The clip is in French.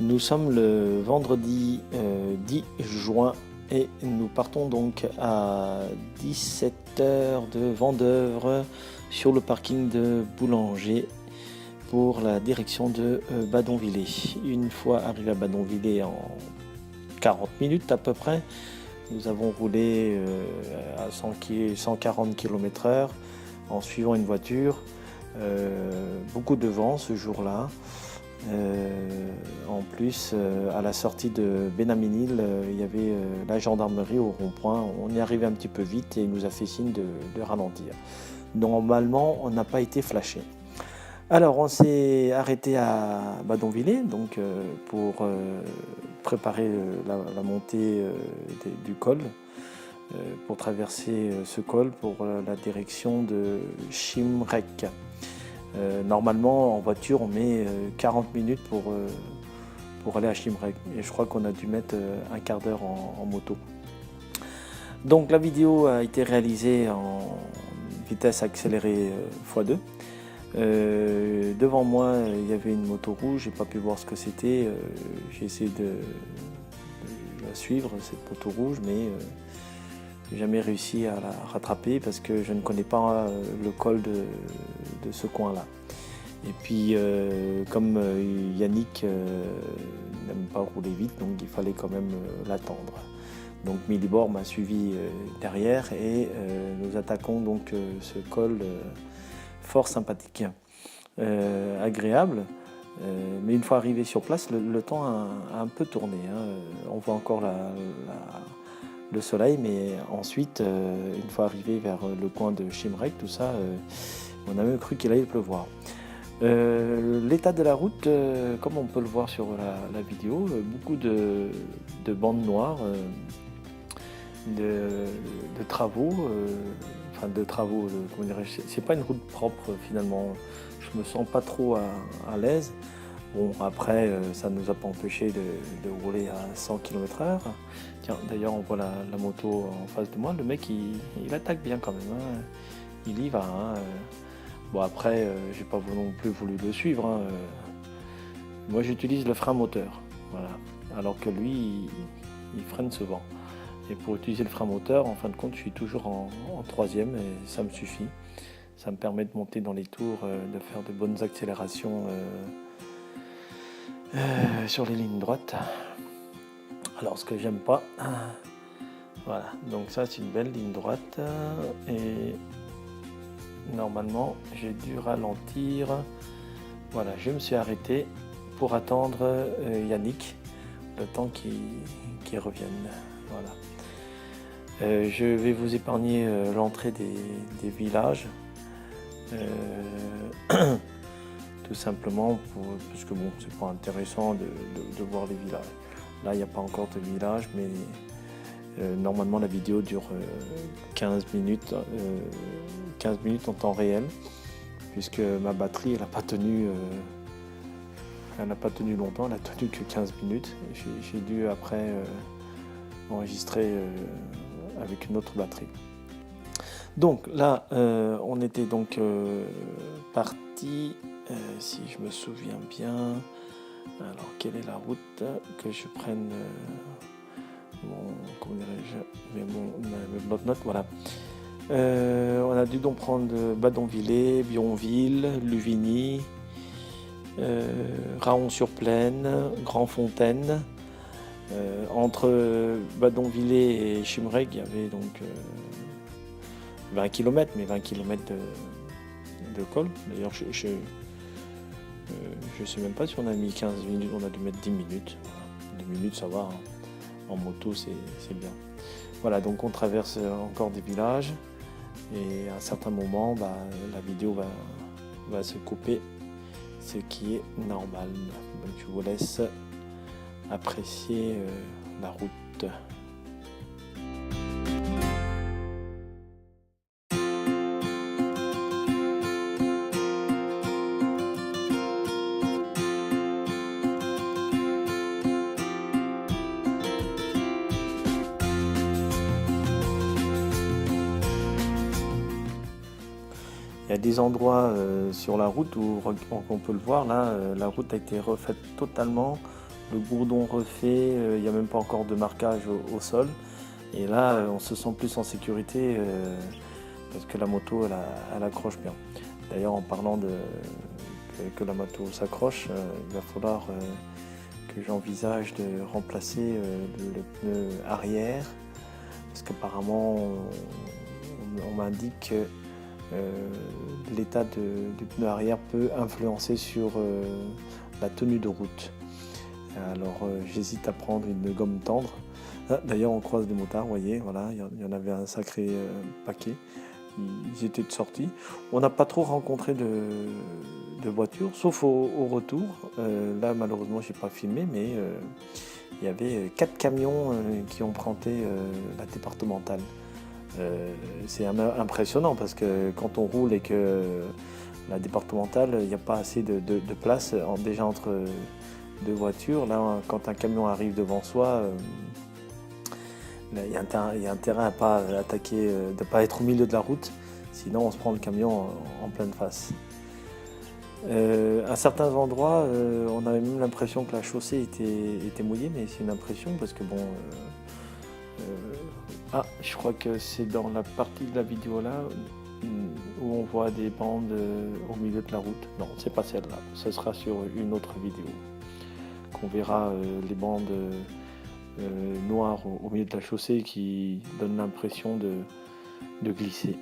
Nous sommes le vendredi 10 juin et nous partons donc à 17h de Vendeuvre sur le parking de Boulanger pour la direction de Badonvillers. Une fois arrivé à Badonvillers en 40 minutes à peu près, nous avons roulé à 140 km/h en suivant une voiture. Beaucoup de vent ce jour-là. En plus, à la sortie de Bénaménil, il y avait la gendarmerie au rond-point. On est arrivé un petit peu vite et il nous a fait signe de ralentir. Normalement, on n'a pas été flashé. Alors, on s'est arrêté à Badonvillers donc, pour préparer la montée du col, pour traverser ce col pour la direction de Chimrec. Normalement, en voiture, on met 40 minutes pour aller à Chimrec. Et je crois qu'on a dû mettre un quart d'heure en moto. Donc, la vidéo a été réalisée en vitesse accélérée x2. Devant moi, il y avait une moto rouge. J'ai pas pu voir ce que c'était. J'ai essayé de la suivre, cette moto rouge, mais j'ai jamais réussi à la rattraper parce que je ne connais pas le col de ce coin-là. Et puis, comme Yannick n'aime pas rouler vite, donc il fallait quand même l'attendre. Donc Milibor m'a suivi derrière et nous attaquons donc ce col fort sympathique, agréable. Mais une fois arrivé sur place, le temps a un peu tourné. On voit encore le soleil, mais ensuite, une fois arrivé vers le coin de Chimrec, tout ça, on a même cru qu'il allait pleuvoir. L'état de la route, comme on peut le voir sur la vidéo, beaucoup de bandes noires, de travaux, comment dirais-je, c'est pas une route propre finalement. Je me sens pas trop à l'aise. Bon, après, ça ne nous a pas empêché de rouler à 100 km/h. Tiens, d'ailleurs, on voit la moto en face de moi. Le mec, il attaque bien quand même. Il y va. Bon, après, j'ai pas non plus voulu le suivre. Moi, j'utilise le frein moteur. Voilà. Alors que lui, il freine souvent. Et pour utiliser le frein moteur, en fin de compte, je suis toujours en troisième et ça me suffit. Ça me permet de monter dans les tours, de faire de bonnes accélérations sur les lignes droites. Alors ce que j'aime pas, voilà, donc ça c'est une belle ligne droite et normalement j'ai dû ralentir. Voilà, je me suis arrêté pour attendre Yannick, le temps qu'il revienne. Voilà. Je vais vous épargner l'entrée des villages. Tout simplement parce que bon, c'est pas intéressant de voir les villages. Là, il n'y a pas encore de village, mais normalement la vidéo dure 15 minutes en temps réel, puisque ma batterie elle n'a pas tenu longtemps, elle a tenu que 15 minutes. J'ai dû après enregistrer avec une autre batterie. Donc là, on était donc parti. Si je me souviens bien, alors quelle est la route que je prenne mes bloc-notes, voilà. On a dû donc prendre Badonvillers, Bionville, Luvigny, Raon-sur-Plaine, Grandfontaine. Entre Badonvillers et Chimrec, il y avait donc 20 km, mais 20 km de col. D'ailleurs, je sais même pas si on a mis 15 minutes, on a dû mettre 10 minutes. 10 minutes, ça va. En moto, c'est bien. Voilà, donc on traverse encore des villages. Et à un certain moment, la vidéo va se couper, ce qui est normal. Donc je vous laisse apprécier la route. Il y a des endroits sur la route où on peut le voir, là, la route a été refaite totalement le gourdon refait, il n'y a même pas encore de marquage au sol. Et là, on se sent plus en sécurité parce que la moto, elle accroche bien. D'ailleurs, en parlant que la moto s'accroche, il va falloir que j'envisage de remplacer le pneu arrière, parce qu'apparemment, on m'indique que l'état du pneu arrière peut influencer sur la tenue de route. Alors j'hésite à prendre une gomme tendre. Ah, d'ailleurs on croise des motards, vous voyez, voilà, il y en avait un sacré paquet. Ils étaient de sortie. On n'a pas trop rencontré de voitures, sauf au retour. Là malheureusement j'ai pas filmé, mais il y avait 4 camions qui empruntaient la départementale. C'est impressionnant parce que quand on roule et que la départementale, il n'y a pas assez de place déjà entre deux voitures. Là, quand un camion arrive devant soi, il y a intérêt à ne pas attaquer, de ne pas être au milieu de la route, sinon on se prend le camion en pleine face. À certains endroits, on avait même l'impression que la chaussée était mouillée, mais c'est une impression parce que bon... je crois que c'est dans la partie de la vidéo là où on voit des bandes au milieu de la route. Non, c'est pas celle-là. Ce sera sur une autre vidéo qu'on verra les bandes noires au milieu de la chaussée qui donnent l'impression de glisser.